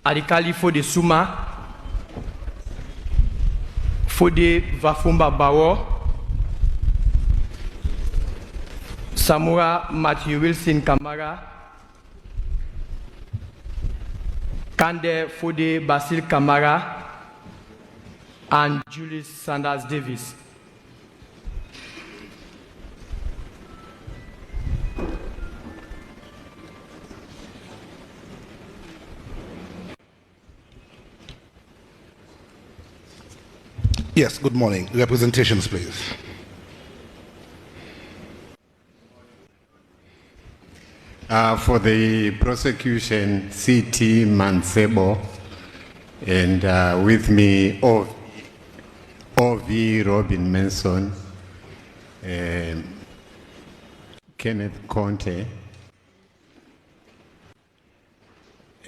Adikali Fode Suma, Fode Vafumba Bawo, Samura Matthew Wilson Kamara, Kande Fode Basil Kamara, and Julius Sanders Davis. Yes, good morning. Representations, please. For the prosecution, C.T. Mansebo, and with me, O.V. Robin Manson, Kenneth Conte,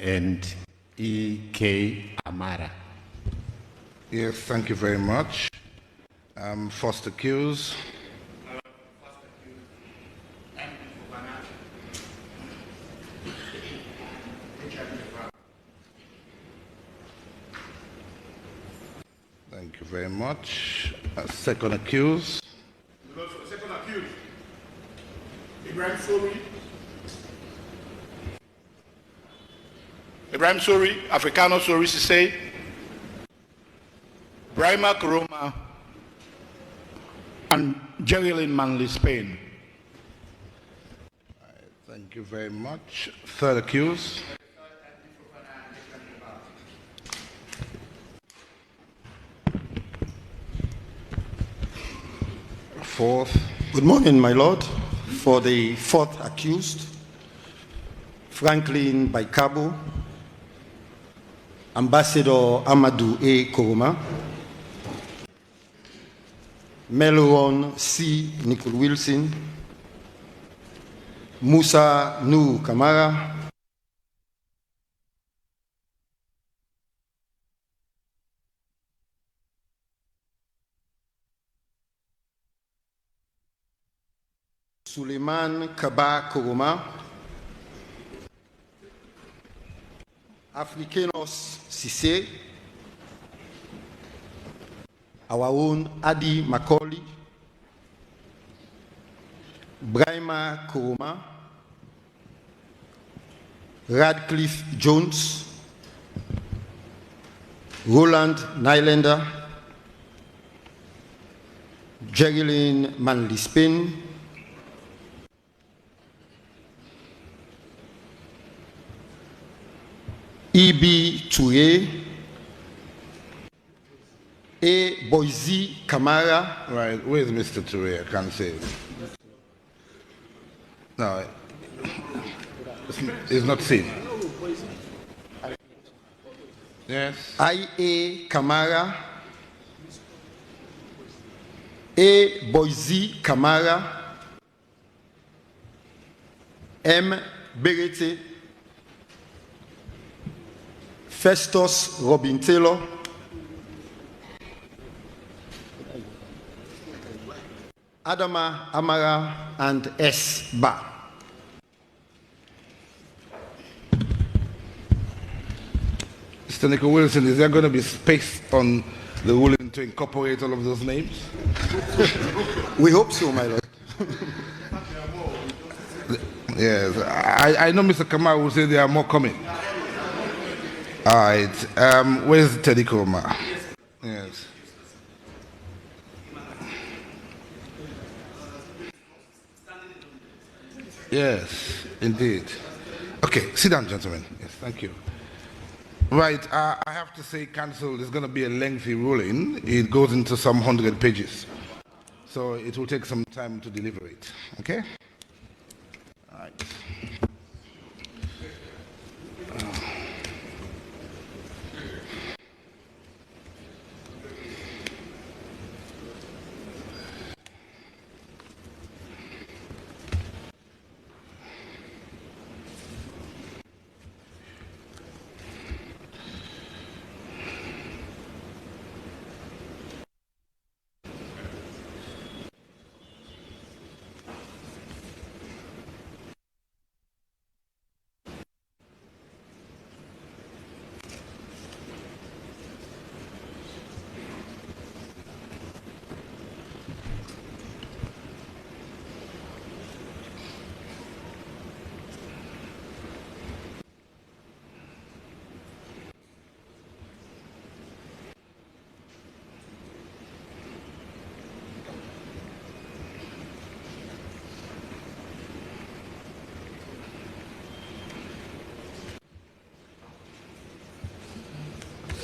and E.K. Amara. Yes, thank you very much. First accused. Thank you very much. Second accused. Second accused. Ibrahim Sori. Ibrahim Sori, Africano Sori Sise. Brima Kuroma and Geraldine Manley, Spain. Thank you very much. Third accused. Fourth. Good morning, my lord. For the fourth accused, Franklin Baikabo, Ambassador Amadou A. Koroma, Melron C. Nicole Wilson, Musa Nu Kamara, Suleiman Kaba Koroma, Africanos Sise, our own Adi Macaulay, Brima Koroma, Radcliffe Jones, Roland Nylander, Geraldine Manley Spain, E.B. Touye, A. Boise Kamara. Right, where is Mr. Touye? I can't say it. No, it's not seen. Yes. I.A. Kamara, A. Boise Kamara, M. Berete, Festus Robin Taylor, Adama Amara, and S. Ba. Mr. Nicole Wilson, is there going to be space on the ruling to incorporate all of those names? We hope so, my lord. Yes, I know Mr. Kamara will say there are more coming. All right, where's Teddy Koma? Yes. Yes, indeed. Okay, sit down, gentlemen. Yes, thank you. Right, I have to say, counsel, is going to be a lengthy ruling. It goes into some 100 pages. So it will take some time to deliberate. Okay? All right.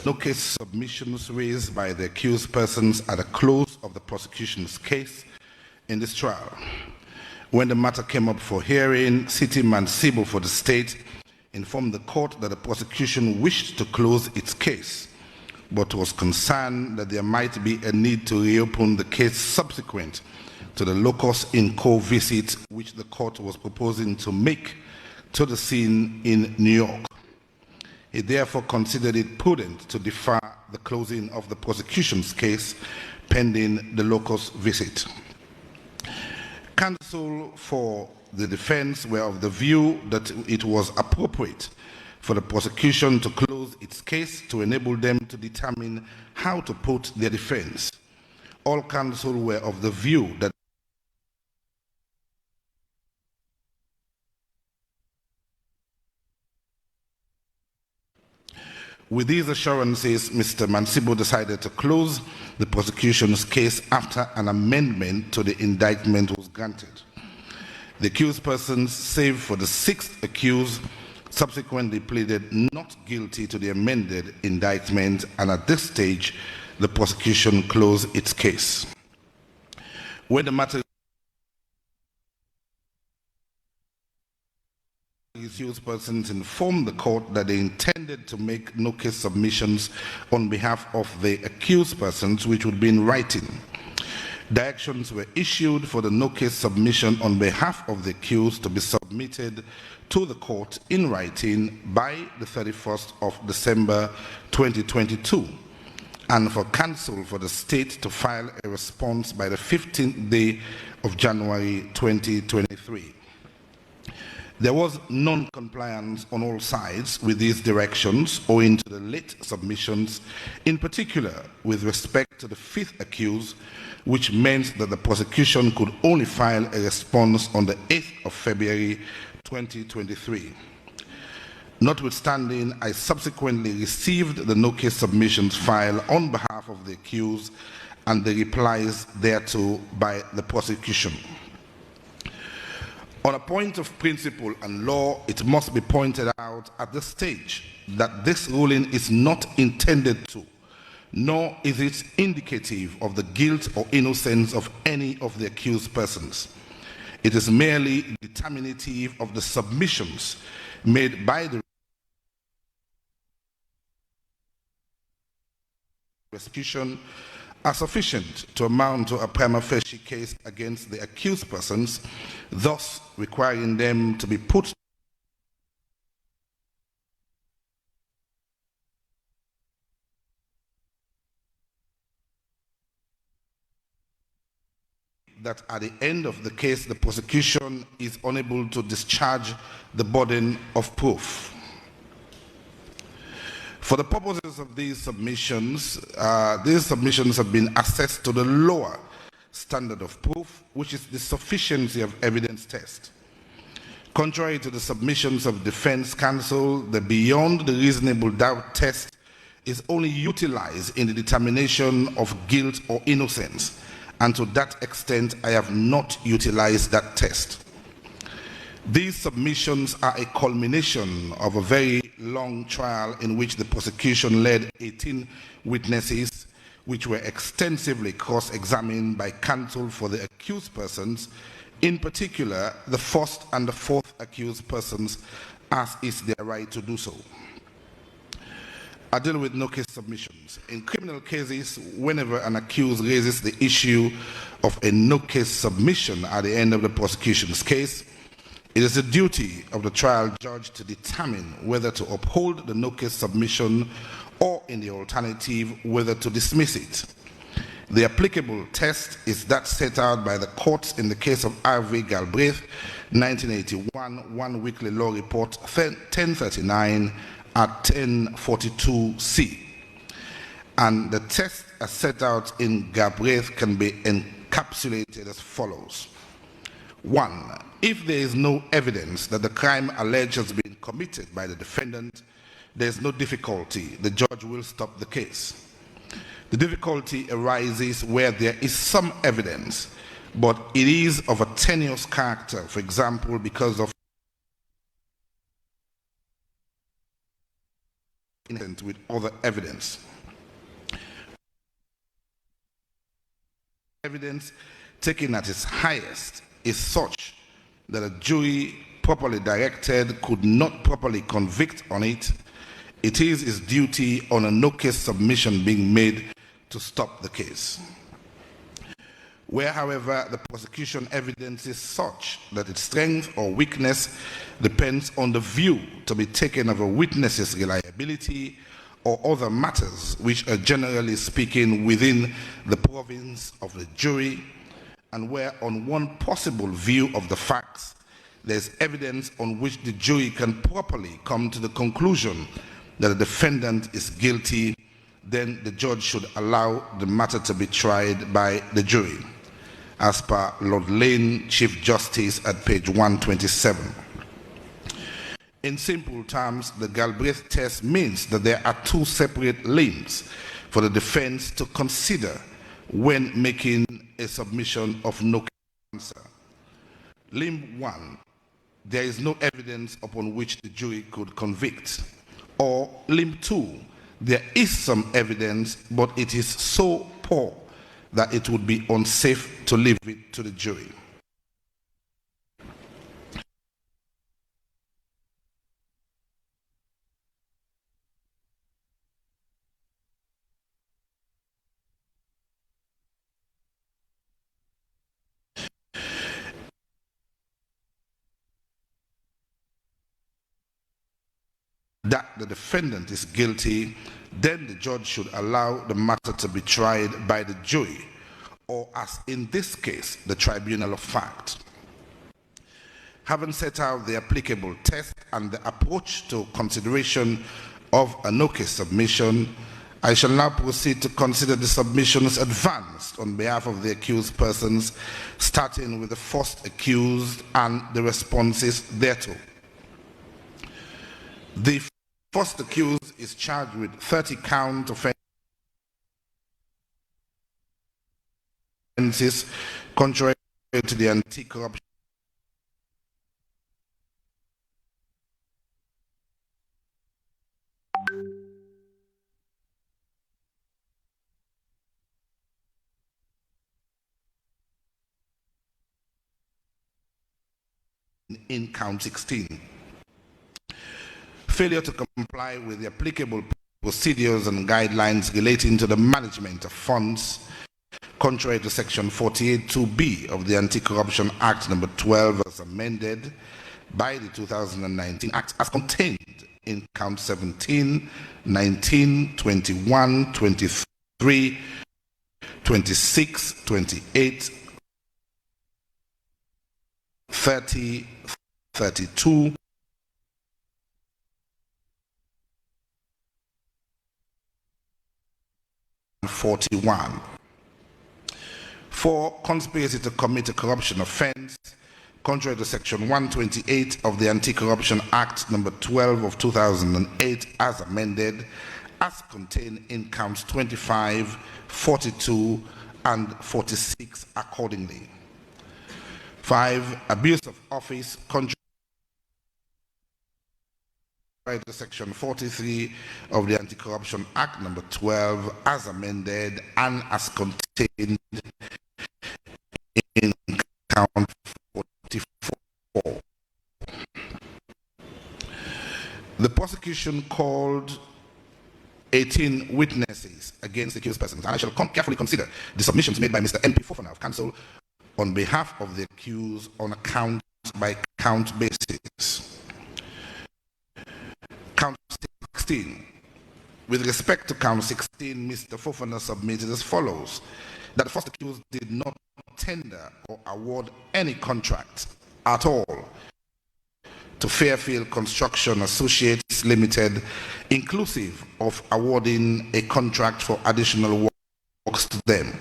no case submissions raised by the accused persons at the close of the prosecution's case in this trial. When the matter came up for hearing, City Mancibo for the state informed the court that the prosecution wished to close its case, but was concerned that there might be a need to reopen the case subsequent to the locus in co visit which the court was proposing to make to the scene in New York. He therefore considered it prudent to defer the closing of the prosecution's case pending the locus visit. Counsel for the defense were of the view that it was appropriate for the prosecution to close its case to enable them to determine how to put their defense. All counsel were of the view that with these assurances, Mr. Mancibo decided to close the prosecution's case after an amendment to the indictment was granted. The accused persons, save for the sixth accused, subsequently pleaded not guilty to the amended indictment, and at this stage, the prosecution closed its case. When the matter accused persons informed the court that they intended to make no case submissions on behalf of the accused persons, which would be in writing. Directions were issued for the no case submission on behalf of the accused to be submitted to the court in writing by the 31st of December 2022, and for counsel for the state to file a response by the 15th day of January 2023. There was non-compliance on all sides with these directions owing to the late submissions, in particular with respect to the fifth accused, which meant that the prosecution could only file a response on the 8th of February 2023. Notwithstanding, I subsequently received the no case submissions file on behalf of the accused and the replies thereto by the prosecution. On a point of principle and law, it must be pointed out at this stage that this ruling is not intended to, nor is it indicative of the guilt or innocence of any of the accused persons. It is merely determinative of the submissions made by the prosecution are sufficient to amount to a prima facie case against the accused persons, thus requiring them to be put that at the end of the case, the prosecution is unable to discharge the burden of proof. For the purposes of these submissions have been assessed to the lower standard of proof, which is the sufficiency of evidence test. Contrary to the submissions of defense counsel, the beyond the reasonable doubt test is only utilized in the determination of guilt or innocence, and to that extent, I have not utilized that test. These submissions are a culmination of a very long trial in which the prosecution led 18 witnesses, which were extensively cross-examined by counsel for the accused persons, in particular the first and the fourth accused persons, as is their right to do so. I deal with no case submissions. In criminal cases, whenever an accused raises the issue of a no case submission at the end of the prosecution's case, it is the duty of the trial judge to determine whether to uphold the no case submission or, in the alternative, whether to dismiss it. The applicable test is that set out by the courts in the case of R.V. Galbraith, 1981, One Weekly Law Report 1039 at 1042C. And the test as set out in Galbraith can be encapsulated as follows. 1. If there is no evidence that the crime alleged has been committed by the defendant, there is no difficulty. The judge will stop the case. The difficulty arises where there is some evidence, but it is of a tenuous character, for example, because of innocent with other evidence. Evidence taken at its highest is such that a jury properly directed could not properly convict on it. It is its duty on a no-case submission being made to stop the case. Where, however, the prosecution evidence is such that its strength or weakness depends on the view to be taken of a witness's reliability or other matters which are generally speaking within the province of the jury, and where on one possible view of the facts there is evidence on which the jury can properly come to the conclusion that the defendant is guilty, then the judge should allow the matter to be tried by the jury, as per Lord Leone, Chief Justice, at page 127. In simple terms, the Galbraith test means that there are two separate limbs for the defense to consider when making a submission of no answer. Limb 1, there is no evidence upon which the jury could convict. Or limb 2, there is some evidence, but it is so poor that it would be unsafe to leave it to the jury. That the defendant is guilty, then the judge should allow the matter to be tried by the jury, or as in this case, the tribunal of fact. Having set out the applicable test and the approach to consideration of a no-case submission, I shall now proceed to consider the submissions advanced on behalf of the accused persons, starting with the first accused and the responses thereto. The first accused is charged with 30 count offences contrary to the Anti-Corruption in count 16. Failure to comply with the applicable procedures and guidelines relating to the management of funds, contrary to section 48(2)(b) of the Anti-Corruption Act number 12 as amended by the 2019 Act, as contained in count 17, 19, 21, 23, 26, 28, 30, 32, and 41. For conspiracy to commit a corruption offense, contrary to section 128 of the Anti-Corruption Act number 12 of 2008 as amended, as contained in counts 25, 42, and 46 accordingly. 5. Abuse of office, contrary to section 43 of the Anti-Corruption Act number 12 as amended and as contained in count 44. The prosecution called 18 witnesses against the accused persons, and I shall carefully consider the submissions made by Mr. MP Fofana of counsel on behalf of the accused on a count-by-count basis. Count 16. With respect to count 16, Mr. Fofana submitted as follows: that the first accused did not tender or award any contract at all to Fairfield Construction Associates Limited, inclusive of awarding a contract for additional works to them.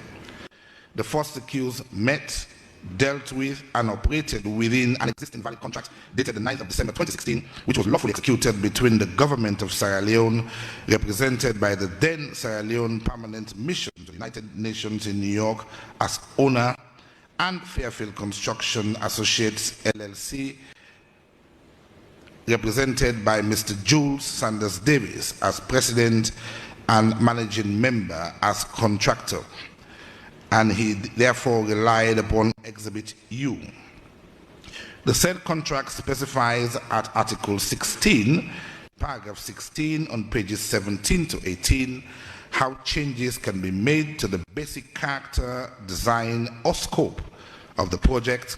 The first accused met, dealt with, and operated within an existing valid contract dated the 9th of December 2016, which was lawfully executed between the government of Sierra Leone, represented by the then Sierra Leone Permanent Mission to the United Nations in New York as owner, and Fairfield Construction Associates LLC, represented by Mr. Jules Sanders Davis as president and managing member as contractor, and he therefore relied upon Exhibit U. The said contract specifies at Article 16, paragraph 16 on pages 17 to 18 how changes can be made to the basic character, design, or scope of the project,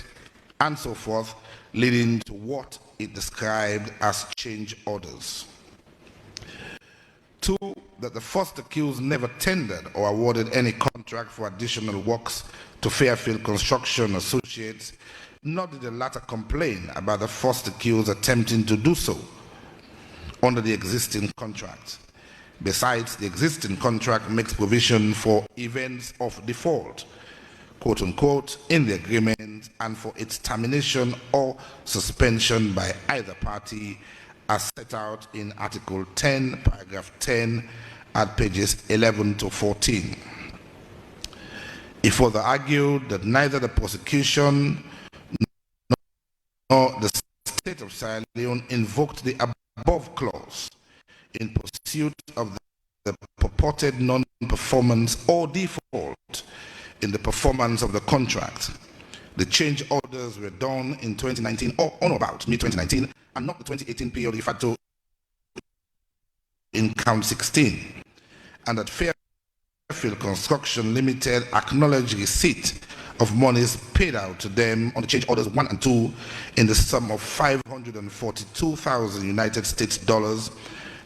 and so forth, leading to what it described as change orders. 2, that the first accused never tendered or awarded any contract for additional works to Fairfield Construction Associates, nor did the latter complain about the first accused attempting to do so under the existing contract. Besides, the existing contract makes provision for events of default, quote unquote, in the agreement, and for its termination or suspension by either party, as set out in Article 10, paragraph 10, at pages 11 to 14. He further argued that neither the prosecution nor the state of Sierra Leone invoked the above clause in pursuit of the purported non-performance or default in the performance of the contract. The change orders were done in 2019 or on about mid-2019 and not the 2018 period referred to in count 16, and that Fairfield Construction Limited acknowledged receipt of monies paid out to them on the change orders 1 and 2 in the sum of 542,000 United States dollars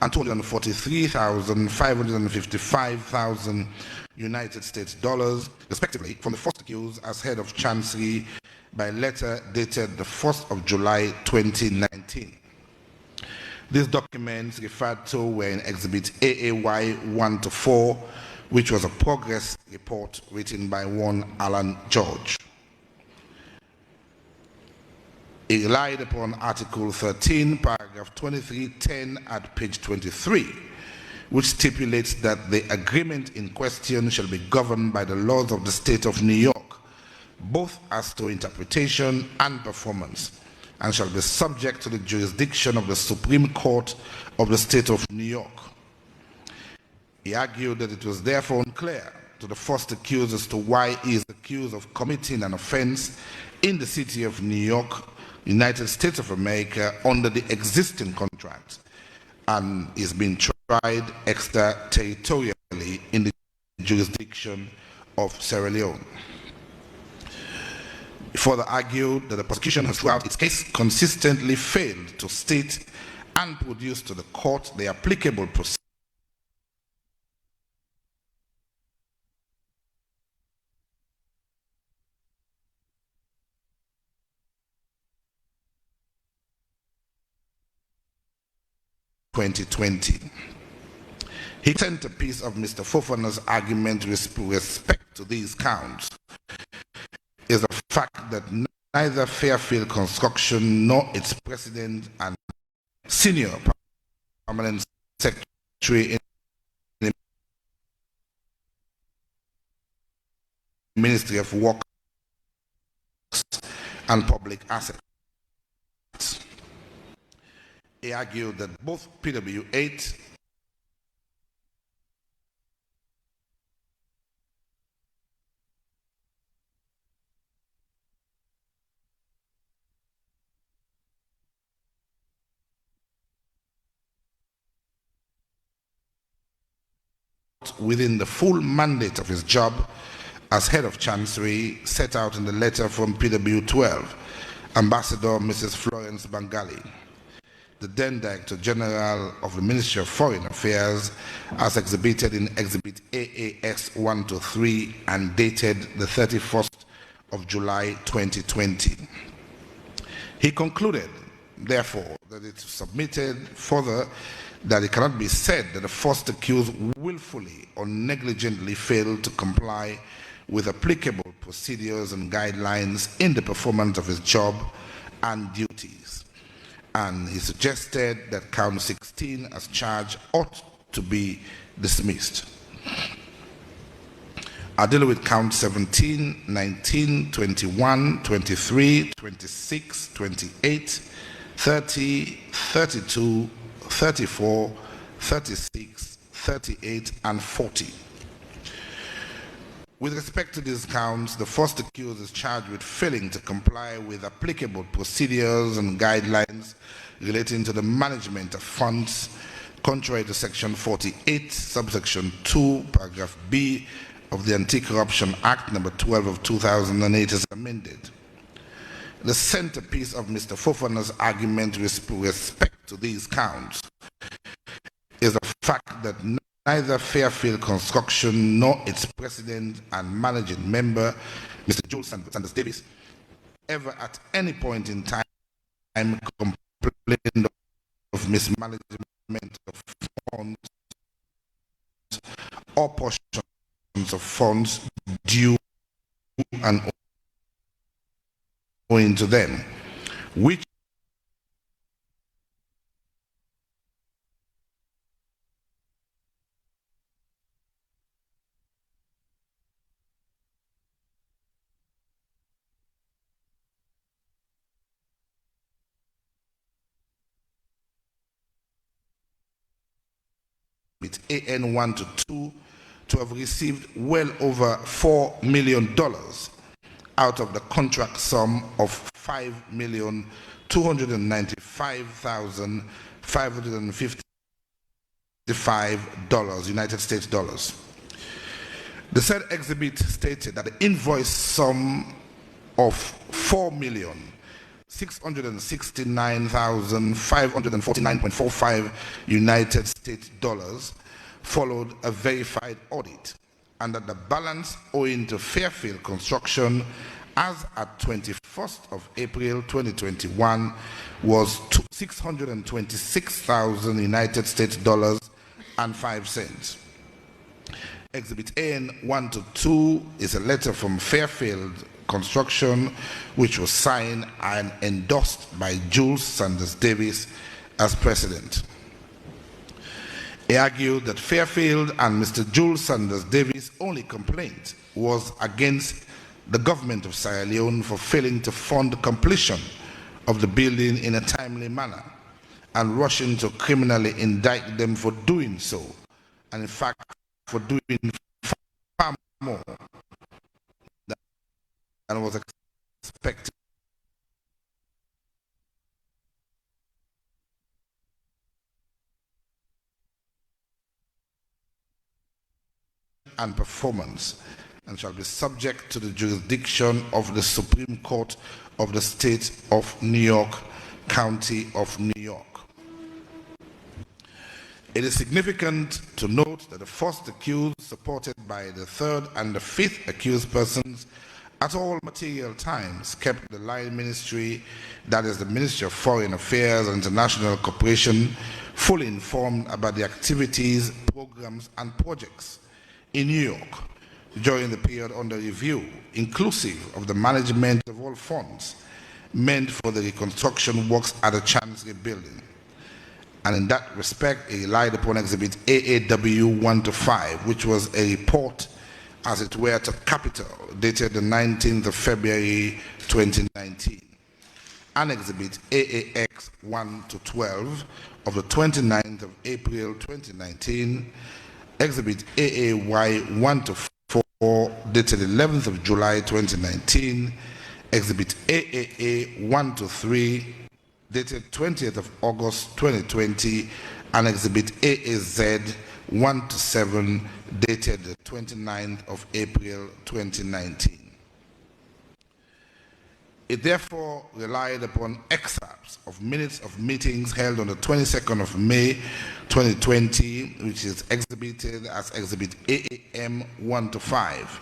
and 243,555,000 United States dollars, respectively, from the first accused as head of Chancery by letter dated the 1st of July 2019. These documents referred to were in Exhibit AAY 1 to 4, which was a progress report written by one Alan George. He relied upon Article 13, paragraph 2310 at page 23, which stipulates that the agreement in question shall be governed by the laws of the state of New York, both as to interpretation and performance, and shall be subject to the jurisdiction of the Supreme Court of the state of New York. He argued that it was therefore unclear to the first accused as to why he is accused of committing an offense in the city of New York, United States of America, under the existing contract, and is being tried extraterritorially in the jurisdiction of Sierra Leone. He further argued that the prosecution has throughout its case consistently failed to state and produce to the court the applicable procedure He sent a piece of Mr. Fofana's argument with respect to these counts is the fact that neither Fairfield Construction nor its president and senior permanent secretary in the Ministry of Works and Public Assets. He argued that both PW8 within the full mandate of his job as head of Chancery set out in the letter from PW12, Ambassador Mrs. Florence Bangali, the then Director General of the Ministry of Foreign Affairs, as exhibited in Exhibit AAS 1 to 3 and dated the 31st of July 2020. He concluded, therefore, that it submitted further that it cannot be said that the first accused willfully or negligently failed to comply with applicable procedures and guidelines in the performance of his job and duties. And he suggested that count 16 as charged ought to be dismissed. I'll deal with count 17, 19, 21, 23, 26, 28, 30, 32, 34, 36, 38, and 40. With respect to these counts, the first accused is charged with failing to comply with applicable procedures and guidelines relating to the management of funds, contrary to Section 48, subsection 2, paragraph B of the Anti-Corruption Act number 12 of 2008 as amended. The centerpiece of Mr. Fofana's argument with respect to these counts is the fact that neither Fairfield Construction nor its president and managing member, Mr. Jules Sanders Davis, ever at any point in time complained of mismanagement of funds or portions of funds due and owing to them, which with AN 1 to 2 to have received well over $4 million out of the contract sum of $5,295,555 United States dollars. The said exhibit stated that the invoice sum of $4,669,549.45 United States dollars followed a verified audit, and that the balance owing to Fairfield Construction as at 21st of April 2021 was $626,000 United States dollars and 5 cents. Exhibit AN 1 to 2 is a letter from Fairfield Construction which was signed and endorsed by Jules Sanders Davis as president. He argued that Fairfield and Mr. Jules Sanders Davis' only complaint was against the government of Sierra Leone for failing to fund the completion of the building in a timely manner and rushing to criminally indict them for doing so, and in fact for doing far more than was expected. And performance, and shall be subject to the jurisdiction of the Supreme Court of the State of New York, County of New York. It is significant to note that the first accused, supported by the third and the fifth accused persons, at all material times kept the line ministry, that is the Ministry of Foreign Affairs and International Cooperation, fully informed about the activities, programs, and projects in New York during the period under review, inclusive of the management of all funds meant for the reconstruction works at the Chancery building. And in that respect, he relied upon Exhibit AAW 1 to 5, which was a report, as it were, to Capital, dated the 19th of February 2019, and Exhibit AAX 1 to 12 of the 29th of April 2019, Exhibit AAY 1 to 4 dated 11th of July 2019, Exhibit AAA 1 to 3 dated 20th of August 2020, and Exhibit AAZ 1 to 7 dated the 29th of April 2019. It therefore relied upon excerpts of minutes of meetings held on the 22nd of May 2020, which is exhibited as Exhibit AAM 1 to 5,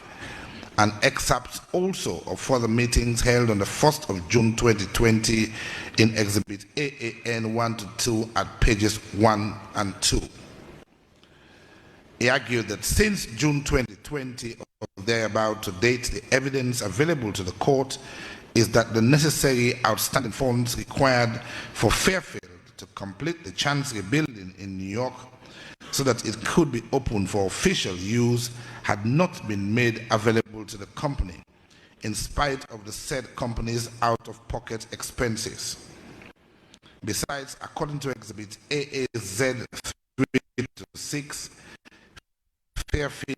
and excerpts also of further meetings held on the 1st of June 2020 in Exhibit AAN 1 to 2 at pages 1 and 2. He argued that since June 2020 or thereabout to date, the evidence available to the court is that the necessary outstanding funds required for Fairfield to complete the Chancery building in New York so that it could be opened for official use had not been made available to the company, in spite of the said company's out-of-pocket expenses. Besides, according to Exhibit AAZ 3 to 6, Fairfield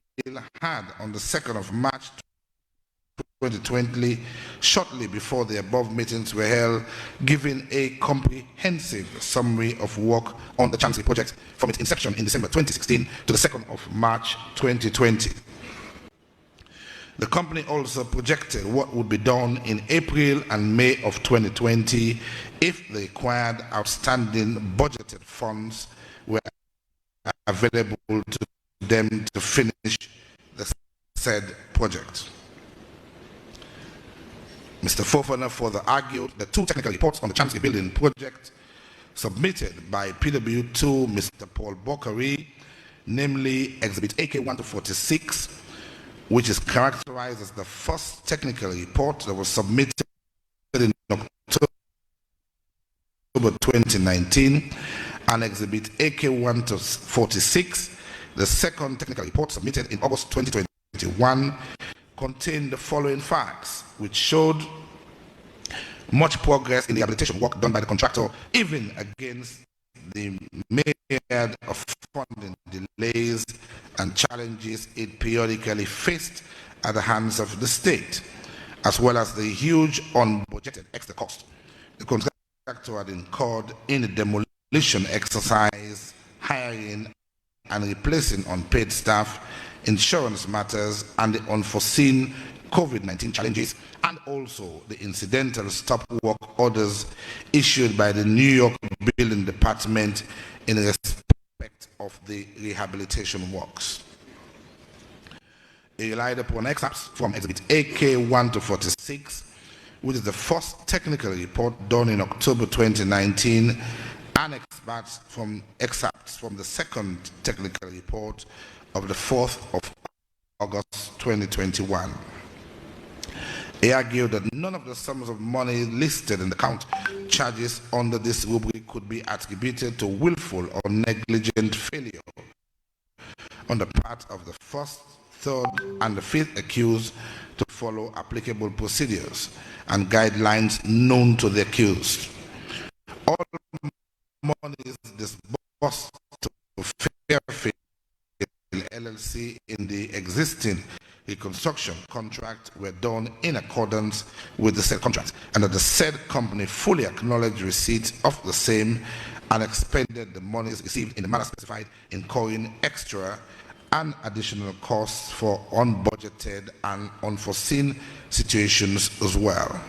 had on the 2nd of March 2020, shortly before the above meetings were held, giving a comprehensive summary of work on the Chancery project from its inception in December 2016 to the 2nd of March 2020. The company also projected what would be done in April and May of 2020 if the required outstanding budgeted funds were available to them to finish the said project. Mr. Fofana further argued that 2 technical reports on the Chancery building project submitted by PW2 Mr. Paul Bokari, namely Exhibit AK1 to 46, which is characterized as the first technical report that was submitted in October 2019, and Exhibit AK1 to 46, the second technical report submitted in August 2021, contained the following facts, which showed much progress in the rehabilitation work done by the contractor, even against the myriad of funding delays and challenges it periodically faced at the hands of the state, as well as the huge unbudgeted extra cost the contractor had incurred in the demolition exercise, hiring and replacing unpaid staff, insurance matters, and the unforeseen COVID-19 challenges, and also the incidental stop work orders issued by the New York Building Department in respect of the rehabilitation works. He relied upon excerpts from Exhibit AK1 to 46, which is the first technical report done in October 2019, and excerpts from the second technical report of the 4th of August 2021. He argued that none of the sums of money listed in the count charges under this rubric could be attributed to willful or negligent failure on the part of the first, third, and the fifth accused to follow applicable procedures and guidelines known to the accused. All monies disbursed to Fairfield LLC in the existing reconstruction contract were done in accordance with the said contract, and that the said company fully acknowledged receipt of the same and expended the monies received in the manner specified, incurring extra and additional costs for unbudgeted and unforeseen situations as well.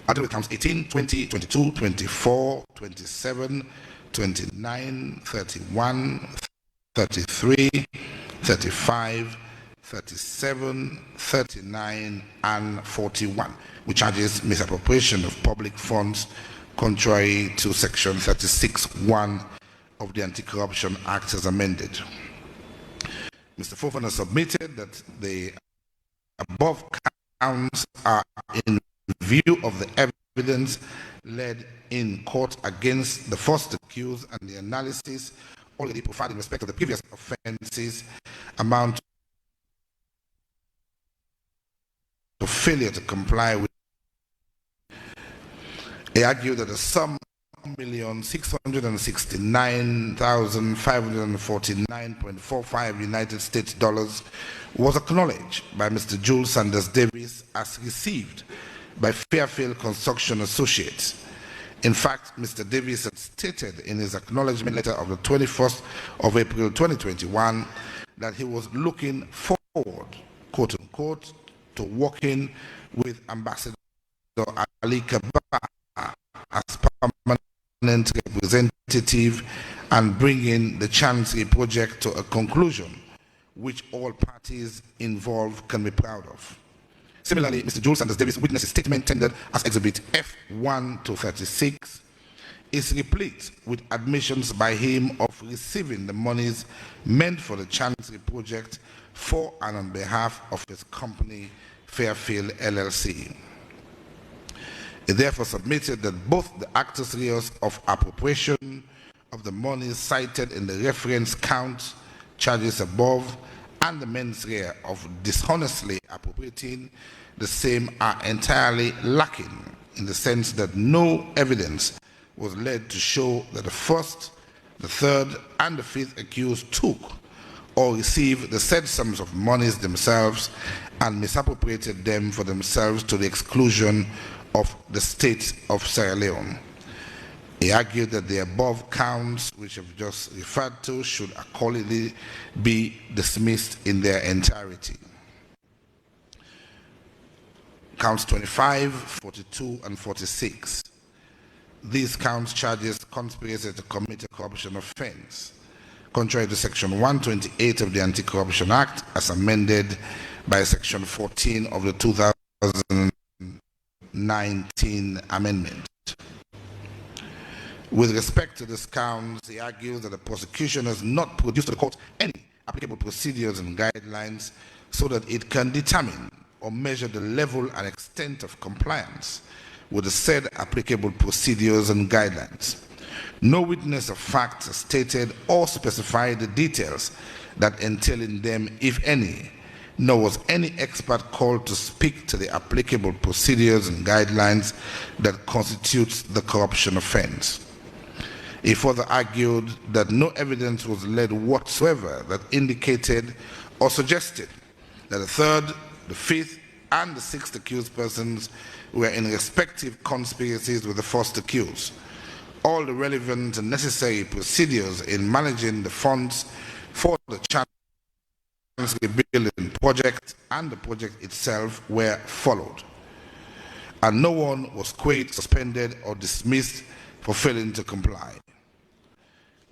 Article counts 18, 20, 22, 24, 27, 29, 31, 33, 35, 37, 39, and 41, which charges misappropriation of public funds contrary to Section 36(1) of the Anti-Corruption Act as amended. Mr. Fofana submitted that the above counts are in view of the evidence led in court against the first accused and the analysis already provided in respect of the previous offenses amount to failure to comply with. He argued that the sum $1,669,549.45 United States dollars was acknowledged by Mr. Jules Sanders Davis as received by Fairfield Construction Associates. In fact, Mr. Davis had stated in his acknowledgement letter of the 21st of April 2021 that he was looking forward, quote unquote, to working with Ambassador Ali Kaba as permanent representative and bringing the Chancery project to a conclusion which all parties involved can be proud of. Similarly, Mr. Jules Sanders Davis' witness statement tendered as Exhibit F1 to 36 is replete with admissions by him of receiving the monies meant for the Chancery project for and on behalf of his company, Fairfield LLC. He therefore submitted that both the actus reus of appropriation of the monies cited in the reference count charges above and the mens rea of dishonestly appropriating the same are entirely lacking, in the sense that no evidence was led to show that the first, the third, and the fifth accused took or received the said sums of monies themselves and misappropriated them for themselves to the exclusion of the state of Sierra Leone. He argued that the above counts, which I've just referred to, should accordingly be dismissed in their entirety. Counts 25, 42, and 46. These counts charges conspiracy to commit a corruption offense, contrary to Section 128 of the Anti-Corruption Act, as amended by Section 14 of the 2019 amendment. With respect to this count, he argues that the prosecution has not produced to the court any applicable procedures and guidelines so that it can determine or measure the level and extent of compliance with the said applicable procedures and guidelines. No witness of fact has stated or specified the details that entail in them, if any, nor was any expert called to speak to the applicable procedures and guidelines that constitutes the corruption offense. He further argued that no evidence was led whatsoever that indicated or suggested that the third, the fifth, and the sixth accused persons were in respective conspiracies with the first accused. All the relevant and necessary procedures in managing the funds for the Chancery building project and the project itself were followed, and no one was quit, suspended, or dismissed for failing to comply.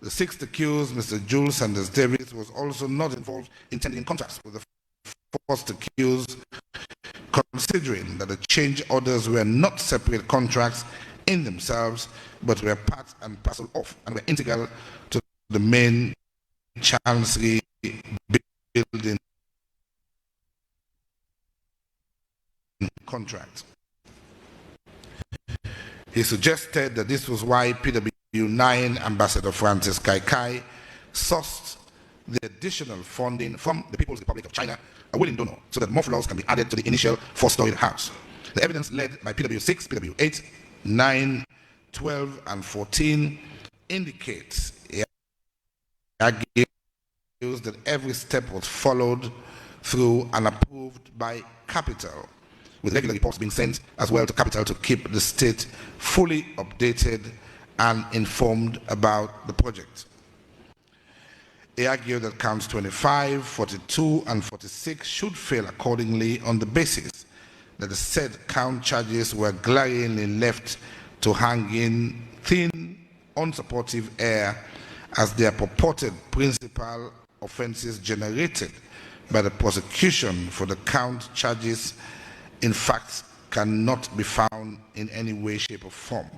The sixth accused, Mr. Jules Sanders Davis, was also not involved in tendering contracts with the first accused, considering that the change orders were not separate contracts in themselves, but were part and parcel of and were integral to the main Chancery building contract. He suggested that this was why PW9 Ambassador Francis Kai sourced the additional funding from the People's Republic of China, a willing donor, so that more floors can be added to the initial four-story house. The evidence led by PW6, PW8, 9, 12, and 14 indicates that every step was followed through and approved by Capital, with regular reports being sent as well to Capital to keep the state fully updated and informed about the project. He argued that counts 25, 42, and 46 should fail accordingly on the basis that the said count charges were glaringly left to hang in thin, unsupportive air as their purported principal offenses generated by the prosecution for the count charges in fact cannot be found in any way, shape, or form.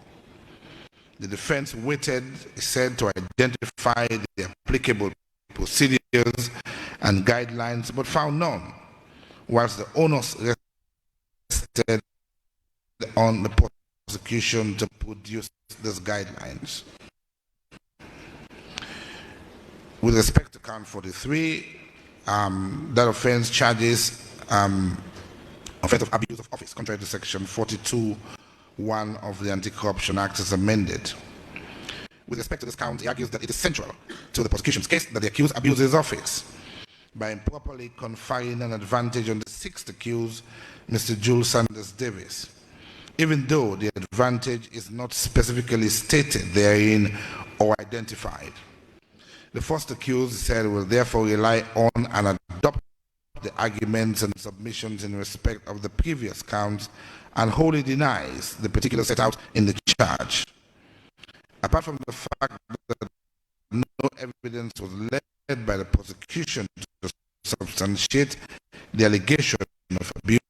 The defense waited, he said, to identify the applicable procedures and guidelines, but found none, whilst the onus rested on the prosecution to produce these guidelines. With respect to count 43, that offense charges offense of abuse of office, contrary to Section 42(1) of the Anti-Corruption Act as amended. With respect to this count, he argues that it is central to the prosecution's case that the accused abuses his office by improperly conferring an advantage on the sixth accused, Mr. Jules Sanders Davis, even though the advantage is not specifically stated therein or identified. The first accused said will therefore rely on and adopt the arguments and submissions in respect of the previous counts and wholly denies the particular set out in the charge. Apart from the fact that no evidence was led by the prosecution to substantiate the allegation of abuse,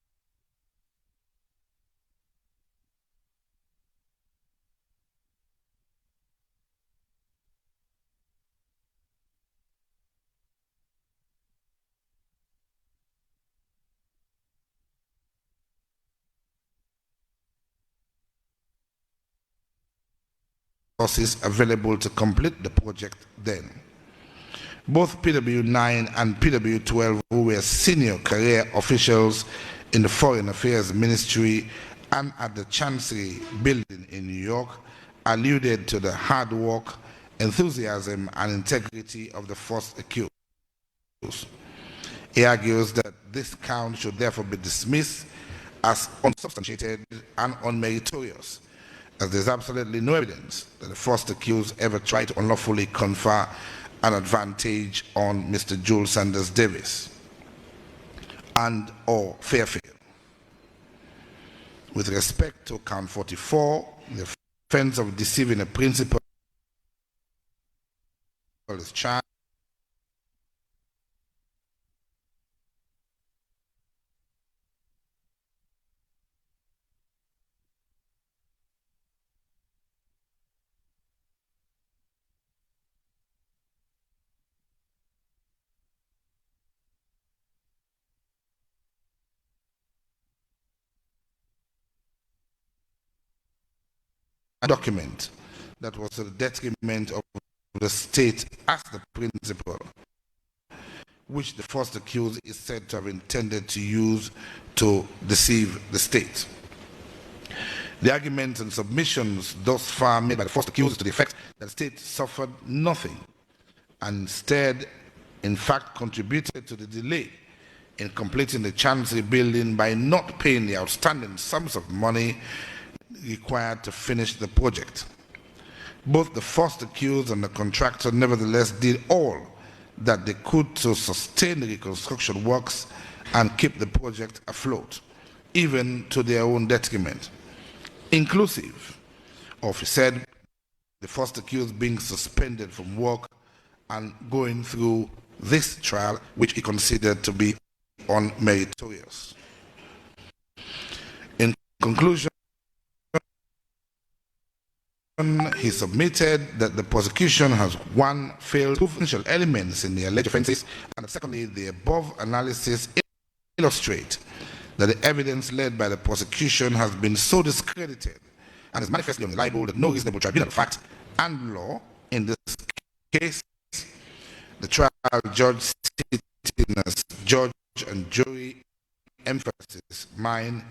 available to complete the project then. Both PW9 and PW12, who were senior career officials in the Foreign Affairs Ministry and at the Chancery building in New York, alluded to the hard work, enthusiasm, and integrity of the first accused. He argues that this count should therefore be dismissed as unsubstantiated and unmeritorious, as there is absolutely no evidence that the first accused ever tried to unlawfully confer an advantage on Mr. Jules Sanders Davis and or Fairfield. With respect to count 44, the offense of deceiving a principal is charged. A document that was to the detriment of the state as the principal, which the first accused is said to have intended to use to deceive the state. The arguments and submissions thus far made by the first accused to the effect that the state suffered nothing and instead, in fact, contributed to the delay in completing the Chancery building by not paying the outstanding sums of money required to finish the project. Both the first accused and the contractor nevertheless did all that they could to sustain the reconstruction works and keep the project afloat, even to their own detriment, inclusive of, he said, the first accused being suspended from work and going through this trial, which he considered to be unmeritorious. In conclusion, he submitted that the prosecution has, one, failed to prove essential elements in the alleged offences, and secondly, the above analysis illustrate that the evidence led by the prosecution has been so discredited and is manifestly unreliable that no reasonable tribunal of fact and law in this case, the trial judge sitting as judge and jury, emphasis mine,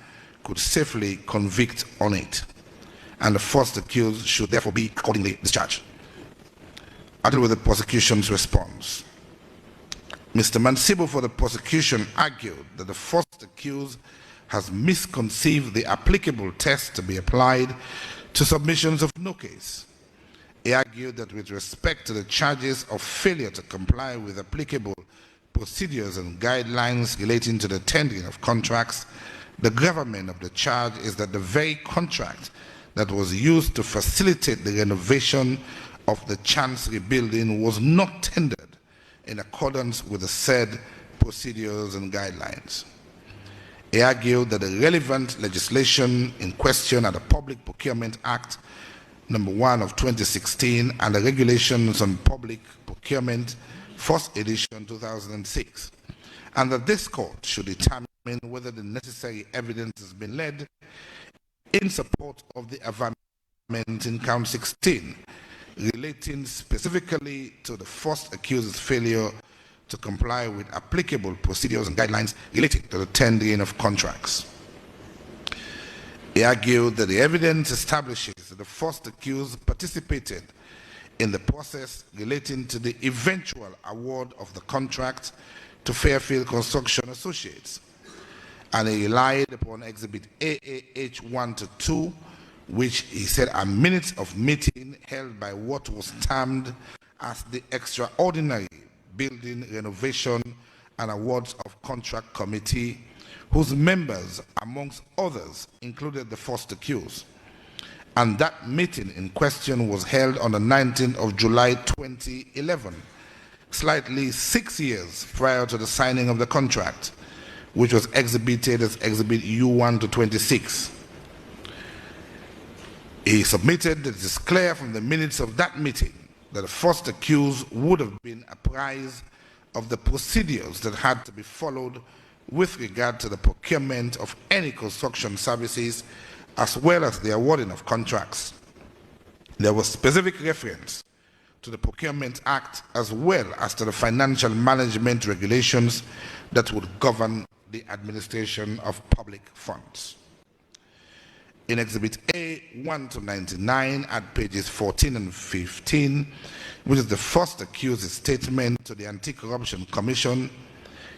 could safely convict on it, and the first accused should therefore be accordingly discharged. I deal with the prosecution's response. Mr. Mansibo for the prosecution argued that the first accused has misconceived the applicable test to be applied to submissions of no case. He argued that with respect to the charges of failure to comply with applicable procedures and guidelines relating to the tendering of contracts, the gravamen of the charge is that the very contract that was used to facilitate the renovation of the Chancery building was not tendered in accordance with the said procedures and guidelines. He argued that the relevant legislation in question are the Public Procurement Act number 1 of 2016 and the Regulations on Public Procurement, first edition 2006, and that this court should determine whether the necessary evidence has been led in support of the averment in count 16, relating specifically to the first accused's failure to comply with applicable procedures and guidelines relating to the tendering of contracts. He argued that the evidence establishes that the first accused participated in the process relating to the eventual award of the contract to Fairfield Construction Associates, and he relied upon Exhibit AAH 1 to 2, which he said are minutes of meeting held by what was termed as the Extraordinary Building Renovation and Awards of Contract Committee, whose members, amongst others, included the first accused. And that meeting in question was held on the 19th of July 2011, slightly 6 years prior to the signing of the contract, which was exhibited as Exhibit U1 to 26. He submitted that it is clear from the minutes of that meeting that the first accused would have been apprised of the procedures that had to be followed with regard to the procurement of any construction services as well as the awarding of contracts. There was specific reference to the Procurement Act as well as to the financial management regulations that would govern the administration of public funds. In Exhibit A 1 to 99 at pages 14 and 15, which is the first accused's statement to the Anti-Corruption Commission,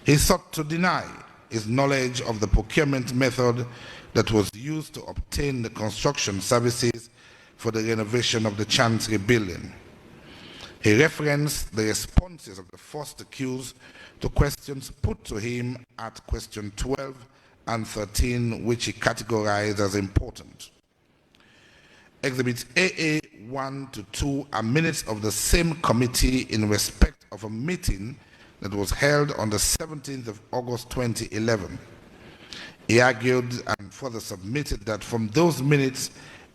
he sought to deny his knowledge of the procurement method that was used to obtain the construction services for the renovation of the Chancery building. He referenced the responses of the first accused to questions put to him at question 12 and 13, which he categorized as important. Exhibits AA 1 to 2 are minutes of the same committee in respect of a meeting that was held on the 17th of August 2011. He argued and further submitted that from those minutes,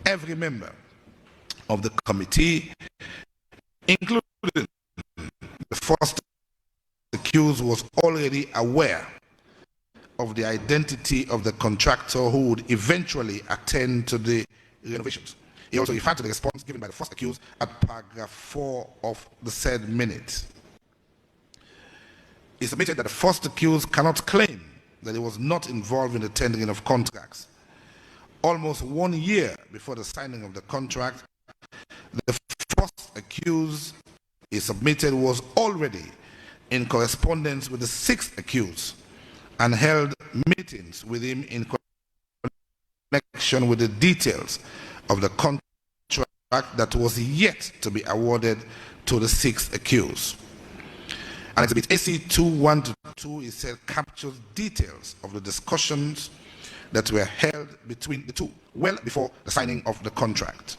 every member of the committee, including the first accused, was already aware of the identity of the contractor who would eventually attend to the renovations. He also referred to the response given by the first accused at paragraph 4 of the said minute. He submitted that the first accused cannot claim that he was not involved in the tendering of contracts. Almost 1 year before the signing of the contract, the first accused he submitted was already in correspondence with the sixth accused and held meetings with him in connection with the details of the contract that was yet to be awarded to the sixth accused. And Exhibit AC 2:1 to 2, he said, captures details of the discussions that were held between the two well before the signing of the contract.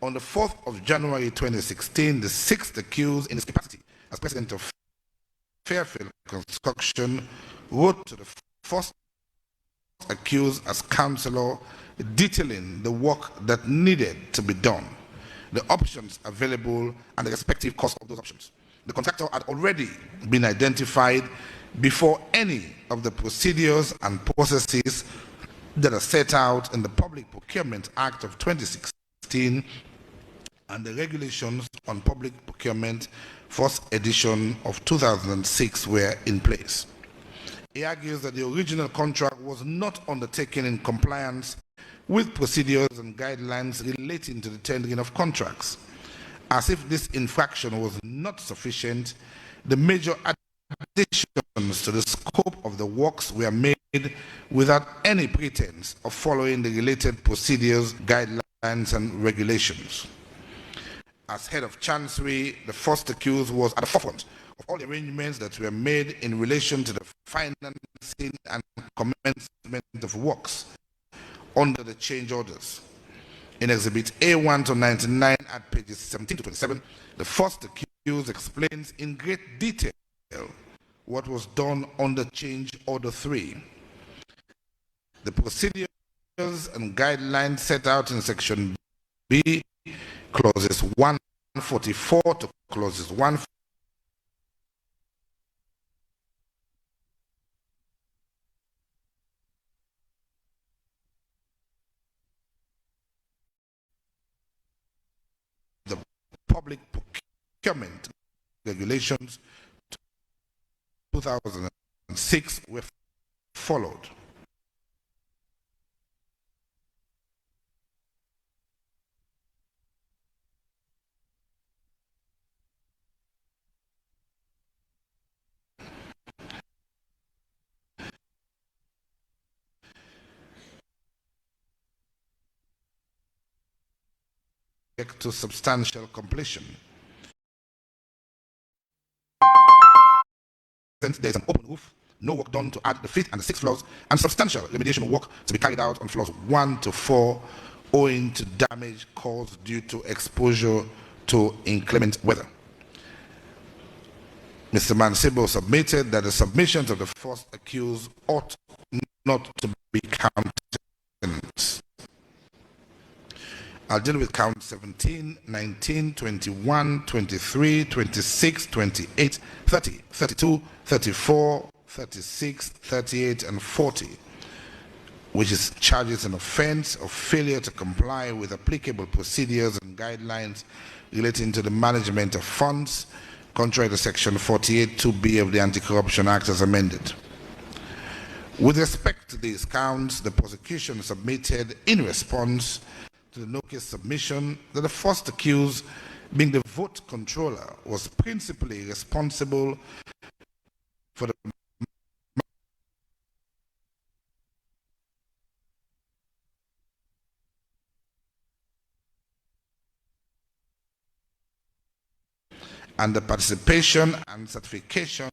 On the 4th of January 2016, the sixth accused, in his capacity as president of Fairfield Construction, wrote to the first accused as counsellor, detailing the work that needed to be done, the options available, and the respective cost of those options. The contractor had already been identified before any of the procedures and processes that are set out in the Public Procurement Act of 2016 and the Regulations on Public Procurement, first edition of 2006, were in place. He argues that the original contract was not undertaken in compliance with procedures and guidelines relating to the tendering of contracts. As if this infraction was not sufficient, the major additions to the scope of the works were made without any pretense of following the related procedures, guidelines, and regulations. As head of Chancery, the first accused was at the forefront of all the arrangements that were made in relation to the financing and commencement of works under the change orders. In Exhibit A1 to 99 at pages 17 to 27, the first accused explains in great detail what was done under Change Order 3. The procedures and guidelines set out in Section B, clauses 144 to clauses 1. The Public Procurement Regulations 2006 were followed. To substantial completion. There is an open roof, no work done to add the 5th and the 6th floors, and substantial remediation work to be carried out on floors 1 to 4 owing to damage caused due to exposure to inclement weather. Mr. Mancebo submitted that the submissions of the first accused ought not to be counted. I'll deal with count 17, 19, 21, 23, 26, 28, 30, 32, 34, 36, 38, and 40, which is charges an offense of failure to comply with applicable procedures and guidelines relating to the management of funds, contrary to Section 48(2)(b) of the Anti-Corruption Act as amended. With respect to these counts, the prosecution submitted in response to the no-case submission that the first accused, being the vote controller, was principally responsible for the and the participation and certification.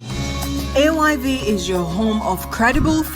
AYV is your home of credible fact